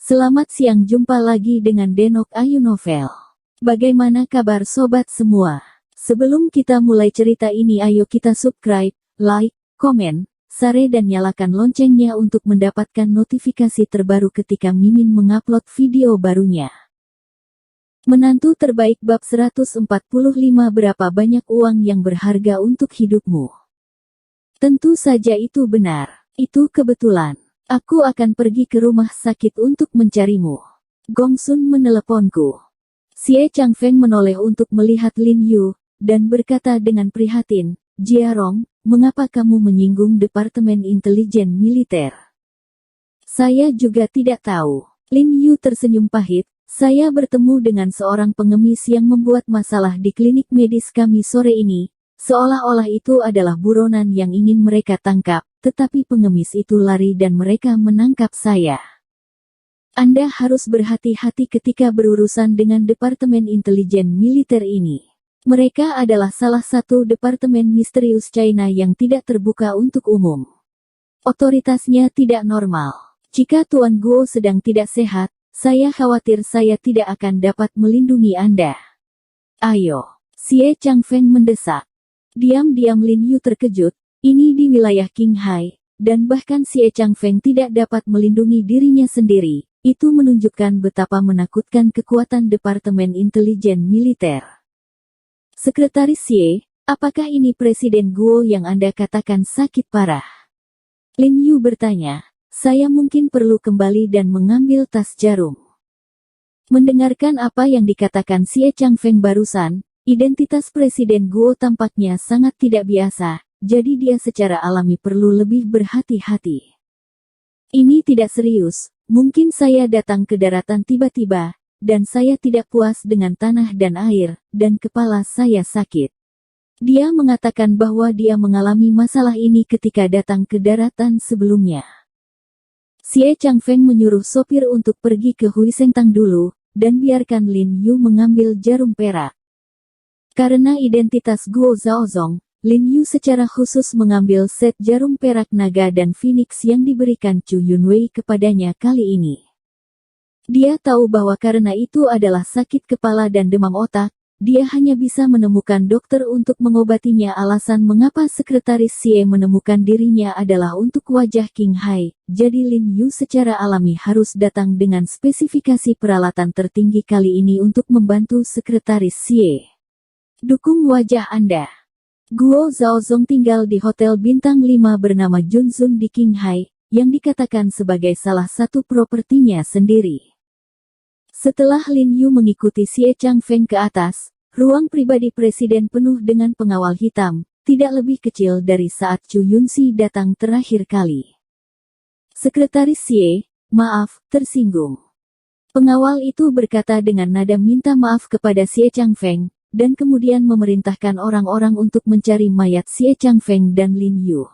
Selamat siang, jumpa lagi dengan Denok Ayu Novel. Bagaimana kabar sobat semua? Sebelum kita mulai cerita ini, ayo kita subscribe, like, komen, share dan nyalakan loncengnya untuk mendapatkan notifikasi terbaru ketika Mimin mengupload video barunya. Menantu terbaik bab 145. Berapa banyak uang yang berharga untuk hidupmu? Tentu saja itu benar. Itu kebetulan. Aku akan pergi ke rumah sakit untuk mencarimu. Gong Sun meneleponku. Xie Changfeng menoleh untuk melihat Lin Yu, dan berkata dengan prihatin, Jiarong, mengapa kamu menyinggung Departemen Intelijen Militer? Saya juga tidak tahu. Lin Yu tersenyum pahit. Saya bertemu dengan seorang pengemis yang membuat masalah di klinik medis kami sore ini, seolah-olah itu adalah buronan yang ingin mereka tangkap. Tetapi pengemis itu lari dan mereka menangkap saya. Anda harus berhati-hati ketika berurusan dengan Departemen Intelijen Militer ini. Mereka adalah salah satu departemen misterius China yang tidak terbuka untuk umum. Otoritasnya tidak normal. Jika Tuan Guo sedang tidak sehat, saya khawatir saya tidak akan dapat melindungi Anda. Ayo, Xie Changfeng mendesak. Diam-diam Lin Yu terkejut. Ini di wilayah Qinghai, dan bahkan Xie Changfeng tidak dapat melindungi dirinya sendiri. Itu menunjukkan betapa menakutkan kekuatan Departemen Intelijen Militer. Sekretaris Xie, apakah ini Presiden Guo yang Anda katakan sakit parah? Lin Yu bertanya. Saya mungkin perlu kembali dan mengambil tas jarum. Mendengarkan apa yang dikatakan Xie Changfeng barusan, identitas Presiden Guo tampaknya sangat tidak biasa. Jadi dia secara alami perlu lebih berhati-hati. Ini tidak serius, mungkin saya datang ke daratan tiba-tiba, dan saya tidak puas dengan tanah dan air, dan kepala saya sakit. Dia mengatakan bahwa dia mengalami masalah ini ketika datang ke daratan sebelumnya. Xie Changfeng menyuruh sopir untuk pergi ke Huisengtang dulu, dan biarkan Lin Yu mengambil jarum perak. Karena identitas Guo Zhaozong, Lin Yu secara khusus mengambil set jarum perak naga dan phoenix yang diberikan Chu Yunwei kepadanya kali ini. Dia tahu bahwa karena itu adalah sakit kepala dan demam otak, dia hanya bisa menemukan dokter untuk mengobatinya. Alasan mengapa Sekretaris Xie menemukan dirinya adalah untuk wajah Qinghai, jadi Lin Yu secara alami harus datang dengan spesifikasi peralatan tertinggi kali ini untuk membantu Sekretaris Xie. Dukung wajah Anda. Guo Zhaozong tinggal di hotel bintang 5 bernama Junzun di Qinghai, yang dikatakan sebagai salah satu propertinya sendiri. Setelah Lin Yu mengikuti Xie Changfeng ke atas, ruang pribadi presiden penuh dengan pengawal hitam, tidak lebih kecil dari saat Chu Yunxi datang terakhir kali. Sekretaris Xie, maaf, tersinggung. Pengawal itu berkata dengan nada minta maaf kepada Xie Changfeng, dan kemudian memerintahkan orang-orang untuk mencari mayat Xie Changfeng dan Lin Yu.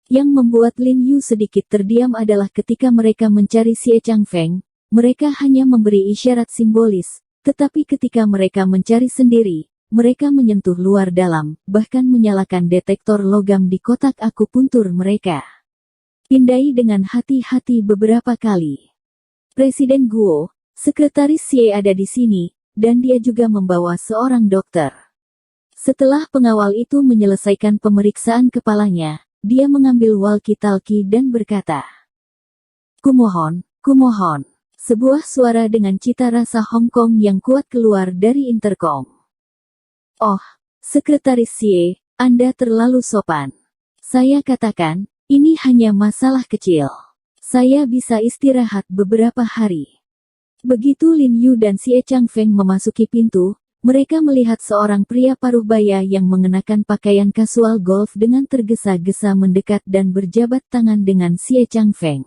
Yang membuat Lin Yu sedikit terdiam adalah ketika mereka mencari Xie Changfeng, mereka hanya memberi isyarat simbolis, tetapi ketika mereka mencari sendiri, mereka menyentuh luar dalam, bahkan menyalakan detektor logam di kotak akupuntur mereka. Pindai dengan hati-hati beberapa kali. Presiden Guo, Sekretaris Xie ada di sini, dan dia juga membawa seorang dokter. Setelah pengawal itu menyelesaikan pemeriksaan kepalanya, dia mengambil walkie-talkie dan berkata, Kumohon, kumohon. Sebuah suara dengan cita rasa Hong Kong yang kuat keluar dari intercom. Oh, Sekretaris Xie, Anda terlalu sopan. Saya katakan, ini hanya masalah kecil. Saya bisa istirahat beberapa hari. Begitu Lin Yu dan Xie Changfeng memasuki pintu, mereka melihat seorang pria paruh baya yang mengenakan pakaian kasual golf dengan tergesa-gesa mendekat dan berjabat tangan dengan Xie Changfeng.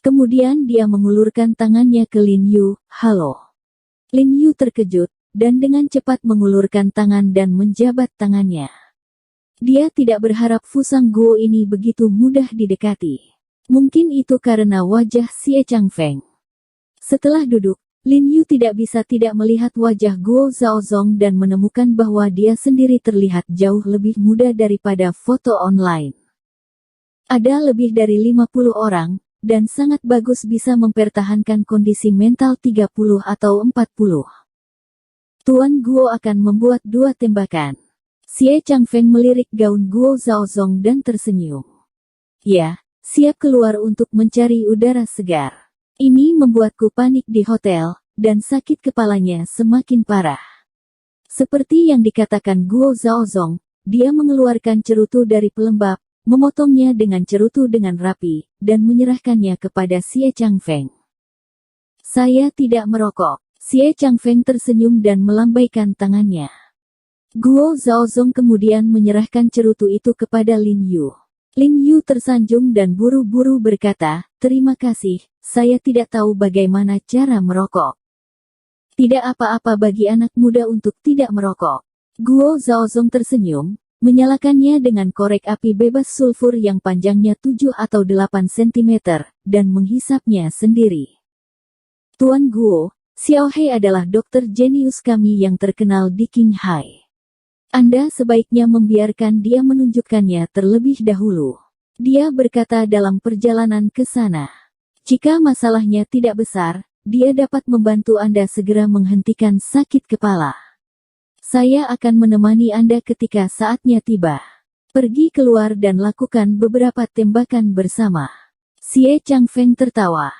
Kemudian dia mengulurkan tangannya ke Lin Yu, halo. Lin Yu terkejut, dan dengan cepat mengulurkan tangan dan menjabat tangannya. Dia tidak berharap Fusang Guo ini begitu mudah didekati. Mungkin itu karena wajah Xie Changfeng. Setelah duduk, Lin Yu tidak bisa tidak melihat wajah Guo Zhaozong dan menemukan bahwa dia sendiri terlihat jauh lebih muda daripada foto online. Ada lebih dari 50 orang, dan sangat bagus bisa mempertahankan kondisi mental 30 atau 40. Tuan Guo akan membuat 2 tembakan. Xie Changfeng melirik gaun Guo Zhaozong dan tersenyum. Ya, siap keluar untuk mencari udara segar. Ini membuatku panik di hotel, dan sakit kepalanya semakin parah. Seperti yang dikatakan Guo Zhaozong, dia mengeluarkan cerutu dari pelembab, memotongnya dengan cerutu dengan rapi, dan menyerahkannya kepada Xie Changfeng. Saya tidak merokok. Xie Changfeng tersenyum dan melambaikan tangannya. Guo Zhaozong kemudian menyerahkan cerutu itu kepada Lin Yu. Lin Yu tersanjung dan buru-buru berkata, "Terima kasih, saya tidak tahu bagaimana cara merokok." Tidak apa-apa bagi anak muda untuk tidak merokok. Guo Zhaozong tersenyum, menyalakannya dengan korek api bebas sulfur yang panjangnya 7 atau 8 cm, dan menghisapnya sendiri. Tuan Guo, Xiao He adalah dokter jenius kami yang terkenal di Qinghai. Anda sebaiknya membiarkan dia menunjukkannya terlebih dahulu. Dia berkata dalam perjalanan ke sana. Jika masalahnya tidak besar, dia dapat membantu Anda segera menghentikan sakit kepala. Saya akan menemani Anda ketika saatnya tiba. Pergi keluar dan lakukan beberapa tembakan bersama. Xie Changfeng tertawa.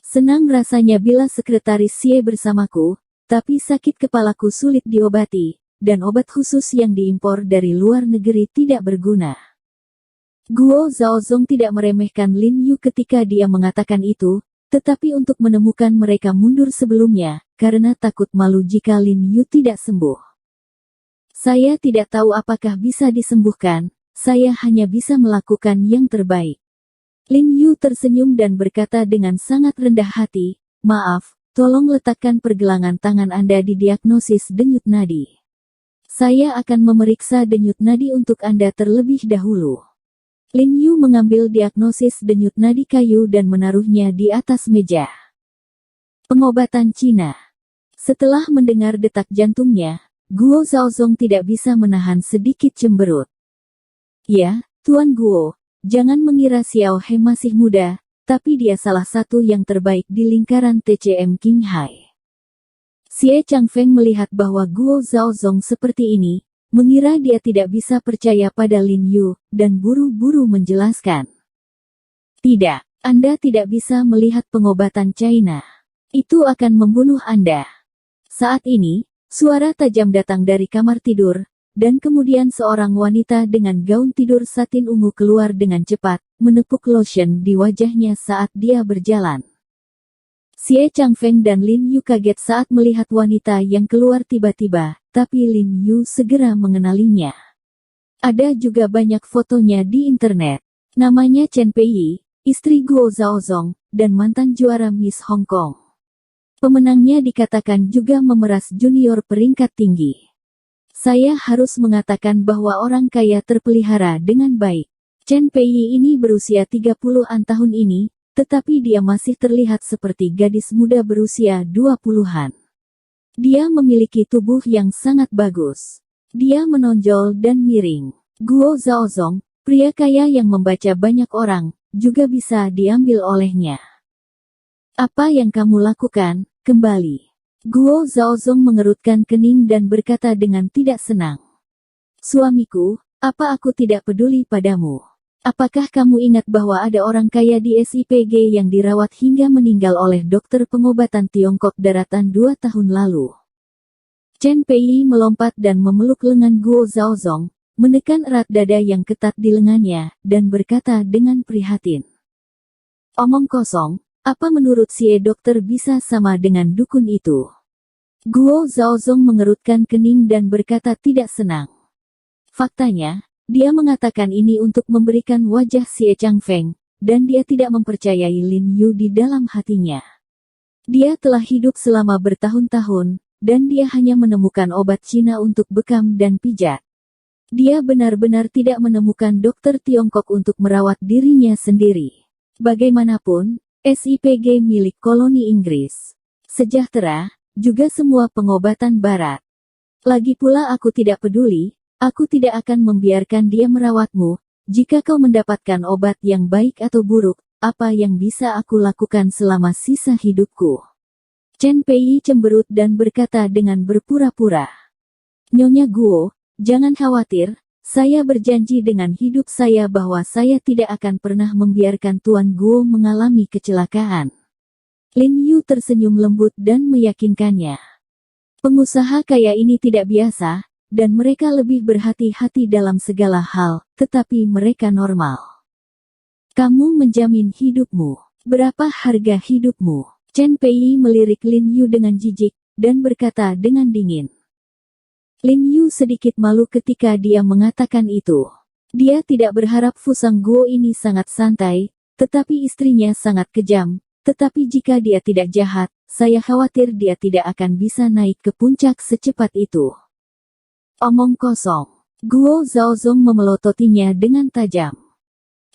Senang rasanya bila sekretaris Xie bersamaku, tapi sakit kepalaku sulit diobati, dan obat khusus yang diimpor dari luar negeri tidak berguna. Guo Zhaozong tidak meremehkan Lin Yu ketika dia mengatakan itu, tetapi untuk menemukan mereka mundur sebelumnya, karena takut malu jika Lin Yu tidak sembuh. Saya tidak tahu apakah bisa disembuhkan, saya hanya bisa melakukan yang terbaik. Lin Yu tersenyum dan berkata dengan sangat rendah hati, "Maaf, tolong letakkan pergelangan tangan Anda di diagnosis denyut nadi. Saya akan memeriksa denyut nadi untuk Anda terlebih dahulu." Lin Yu mengambil diagnosis denyut nadi kayu dan menaruhnya di atas meja. Pengobatan Cina. Setelah mendengar detak jantungnya, Guo Zhaozong tidak bisa menahan sedikit cemberut. "Ya, Tuan Guo, jangan mengira Xiao He masih muda, tapi dia salah satu yang terbaik di lingkaran TCM Qinghai." Xie Changfeng melihat bahwa Guo Zhaozong seperti ini, mengira dia tidak bisa percaya pada Lin Yu, dan buru-buru menjelaskan. "Tidak, Anda tidak bisa melihat pengobatan China. Itu akan membunuh Anda." Saat ini, suara tajam datang dari kamar tidur, dan kemudian seorang wanita dengan gaun tidur satin ungu keluar dengan cepat, menepuk lotion di wajahnya saat dia berjalan. Xie Changfeng dan Lin Yu kaget saat melihat wanita yang keluar tiba-tiba, tapi Lin Yu segera mengenalinya. Ada juga banyak fotonya di internet. Namanya Chen Peiyi, istri Guo Zhaozong, dan mantan juara Miss Hong Kong. Pemenangnya dikatakan juga memeras junior peringkat tinggi. Saya harus mengatakan bahwa orang kaya terpelihara dengan baik. Chen Peiyi ini berusia 30-an tahun ini, tetapi dia masih terlihat seperti gadis muda berusia 20-an. Dia memiliki tubuh yang sangat bagus. Dia menonjol dan miring. Guo Zhaozong, pria kaya yang membaca banyak orang, juga bisa diambil olehnya. "Apa yang kamu lakukan? Kembali." Guo Zhaozong mengerutkan kening dan berkata dengan tidak senang. "Suamiku, apa aku tidak peduli padamu? Apakah kamu ingat bahwa ada orang kaya di SIPG yang dirawat hingga meninggal oleh dokter pengobatan Tiongkok daratan 2 tahun lalu?" Chen Peiyi melompat dan memeluk lengan Guo Zhaozong, menekan erat dada yang ketat di lengannya, dan berkata dengan prihatin. "Omong kosong. Apa menurut Xie dokter bisa sama dengan dukun itu?" Guo Zhaozong mengerutkan kening dan berkata tidak senang. Faktanya, dia mengatakan ini untuk memberikan wajah Xie Changfeng, dan dia tidak mempercayai Lin Yu di dalam hatinya. Dia telah hidup selama bertahun-tahun, dan dia hanya menemukan obat Cina untuk bekam dan pijat. Dia benar-benar tidak menemukan dokter Tiongkok untuk merawat dirinya sendiri. Bagaimanapun, SIPG milik koloni Inggris. Sejahtera, juga semua pengobatan barat. Lagi pula aku tidak peduli, aku tidak akan membiarkan dia merawatmu. Jika kau mendapatkan obat yang baik atau buruk, apa yang bisa aku lakukan selama sisa hidupku? Chen Pei cemberut dan berkata dengan berpura-pura. Nyonya Guo, jangan khawatir, saya berjanji dengan hidup saya bahwa saya tidak akan pernah membiarkan Tuan Guo mengalami kecelakaan. Lin Yu tersenyum lembut dan meyakinkannya. Pengusaha kaya ini tidak biasa, dan mereka lebih berhati-hati dalam segala hal, tetapi mereka normal. Kamu menjamin hidupmu. Berapa harga hidupmu? Chen Pei melirik Lin Yu dengan jijik, dan berkata dengan dingin. Lin Yu sedikit malu ketika dia mengatakan itu. Dia tidak berharap Fusang Guo ini sangat santai, tetapi istrinya sangat kejam. Tetapi jika dia tidak jahat, saya khawatir dia tidak akan bisa naik ke puncak secepat itu. Omong kosong. Guo Zhaozong memelototinya dengan tajam.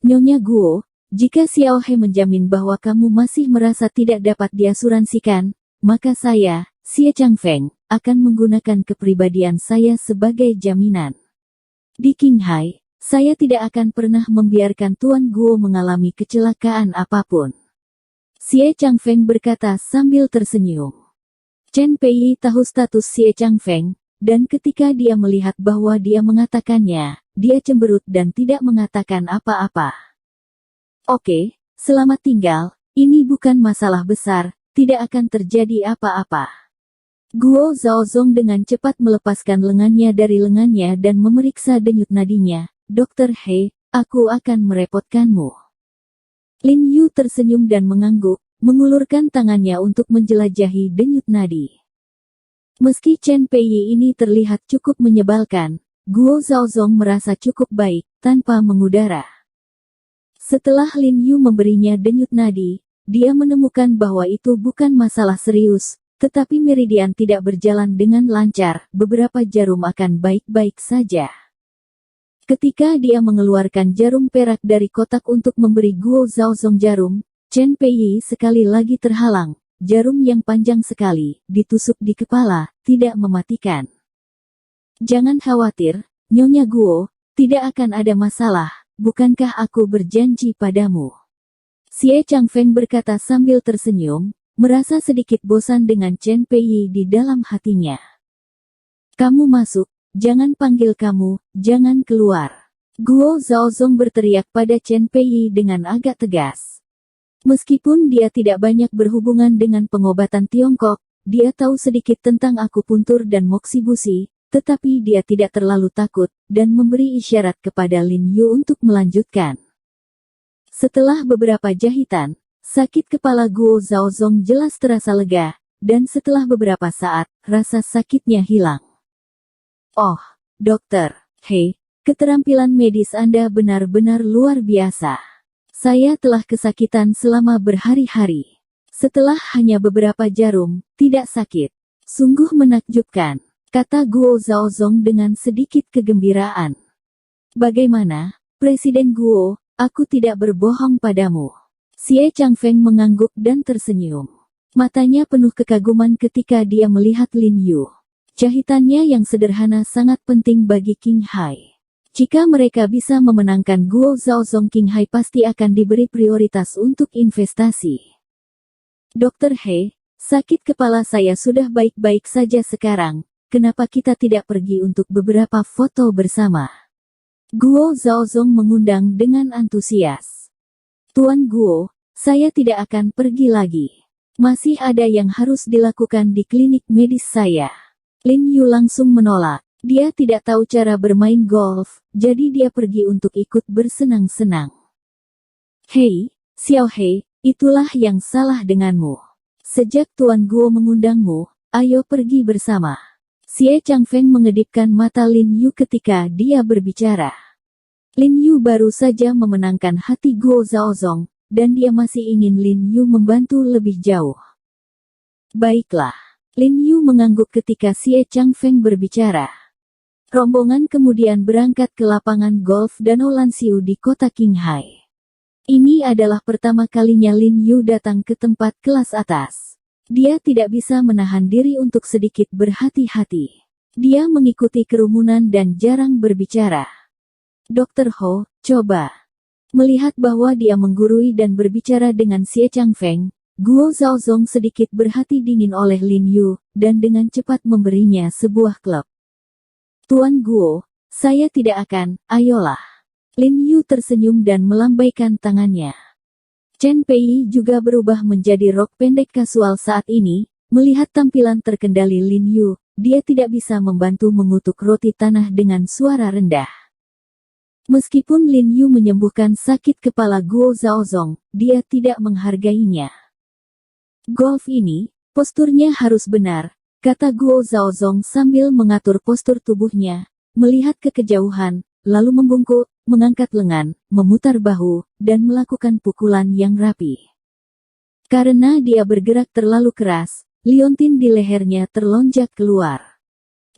Nyonya Guo, jika Xiao He menjamin bahwa kamu masih merasa tidak dapat diasuransikan, maka saya, Xie Changfeng, akan menggunakan kepribadian saya sebagai jaminan. Di Qinghai, saya tidak akan pernah membiarkan Tuan Guo mengalami kecelakaan apapun. Xie Changfeng berkata sambil tersenyum. Chen Pei tahu status Xie Changfeng, dan ketika dia melihat bahwa dia mengatakannya, dia cemberut dan tidak mengatakan apa-apa. Oke, selamat tinggal, ini bukan masalah besar, tidak akan terjadi apa-apa. Guo Zhaozong dengan cepat melepaskan lengannya dari lengannya dan memeriksa denyut nadinya. Dokter He, aku akan merepotkanmu. Lin Yu tersenyum dan mengangguk, mengulurkan tangannya untuk menjelajahi denyut nadi. Meski Chen Pei ini terlihat cukup menyebalkan, Guo Zhaozong merasa cukup baik, tanpa mengudara. Setelah Lin Yu memberinya denyut nadi, dia menemukan bahwa itu bukan masalah serius, tetapi meridian tidak berjalan dengan lancar, beberapa jarum akan baik-baik saja. Ketika dia mengeluarkan jarum perak dari kotak untuk memberi Guo Zhaozong jarum, Chen Pei sekali lagi terhalang, jarum yang panjang sekali, ditusuk di kepala, tidak mematikan. Jangan khawatir, Nyonya Guo, tidak akan ada masalah, bukankah aku berjanji padamu? Xie Changfeng berkata sambil tersenyum, merasa sedikit bosan dengan Chen Pei di dalam hatinya. Kamu masuk, jangan panggil kamu, jangan keluar. Guo Zhaozong berteriak pada Chen Pei dengan agak tegas. Meskipun dia tidak banyak berhubungan dengan pengobatan Tiongkok, dia tahu sedikit tentang akupuntur dan moksibusi, tetapi dia tidak terlalu takut, dan memberi isyarat kepada Lin Yu untuk melanjutkan. Setelah beberapa jahitan, sakit kepala Guo Zhaozong jelas terasa lega, dan setelah beberapa saat, rasa sakitnya hilang. Oh, dokter, He, keterampilan medis Anda benar-benar luar biasa. Saya telah kesakitan selama berhari-hari. Setelah hanya beberapa jarum, tidak sakit. Sungguh menakjubkan, kata Guo Zhaozong dengan sedikit kegembiraan. Bagaimana, Presiden Guo, aku tidak berbohong padamu. Xie Changfeng mengangguk dan tersenyum. Matanya penuh kekaguman ketika dia melihat Lin Yu. Jahitannya yang sederhana sangat penting bagi Qinghai. Jika mereka bisa memenangkan Guo Zhaozong, Qinghai pasti akan diberi prioritas untuk investasi. Dokter He, sakit kepala saya sudah baik-baik saja sekarang. Kenapa kita tidak pergi untuk beberapa foto bersama? Guo Zhaozong mengundang dengan antusias. Tuan Guo, saya tidak akan pergi lagi. Masih ada yang harus dilakukan di klinik medis saya. Lin Yu langsung menolak. Dia tidak tahu cara bermain golf, jadi dia pergi untuk ikut bersenang-senang. Hei, Xiao He, itulah yang salah denganmu. Sejak Tuan Guo mengundangmu, ayo pergi bersama. Xie Changfeng mengedipkan mata Lin Yu ketika dia berbicara. Lin Yu baru saja memenangkan hati Guo Zhaozong, dan dia masih ingin Lin Yu membantu lebih jauh. Baiklah. Lin Yu mengangguk ketika Xie Changfeng berbicara. Rombongan kemudian berangkat ke lapangan golf Danau Lanxiu di kota Qinghai. Ini adalah pertama kalinya Lin Yu datang ke tempat kelas atas. Dia tidak bisa menahan diri untuk sedikit berhati-hati. Dia mengikuti kerumunan dan jarang berbicara. Dokter Ho, coba. Melihat bahwa dia menggurui dan berbicara dengan Xie Changfeng, Guo Zhaozong sedikit berhati dingin oleh Lin Yu, dan dengan cepat memberinya sebuah klub. Tuan Guo, saya tidak akan, ayolah. Lin Yu tersenyum dan melambaikan tangannya. Chen Pei juga berubah menjadi rok pendek kasual saat ini. Melihat tampilan terkendali Lin Yu, dia tidak bisa membantu mengutuk roti tanah dengan suara rendah. Meskipun Lin Yu menyembuhkan sakit kepala Guo Zhaozong, dia tidak menghargainya. Golf ini, posturnya harus benar, kata Guo Zhaozong sambil mengatur postur tubuhnya, melihat ke kejauhan, lalu membungkuk, mengangkat lengan, memutar bahu, dan melakukan pukulan yang rapi. Karena dia bergerak terlalu keras, liontin di lehernya terlonjak keluar.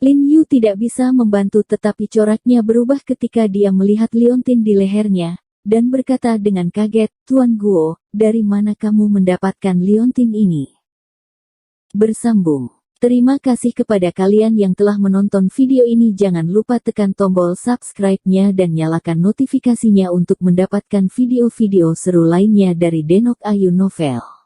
Lin Yu tidak bisa membantu tetapi coraknya berubah ketika dia melihat liontin di lehernya, dan berkata dengan kaget, Tuan Guo, dari mana kamu mendapatkan liontin ini? Bersambung. Terima kasih kepada kalian yang telah menonton video ini. Jangan lupa tekan tombol subscribe-nya dan nyalakan notifikasinya untuk mendapatkan video-video seru lainnya dari Denok Ayu Novel.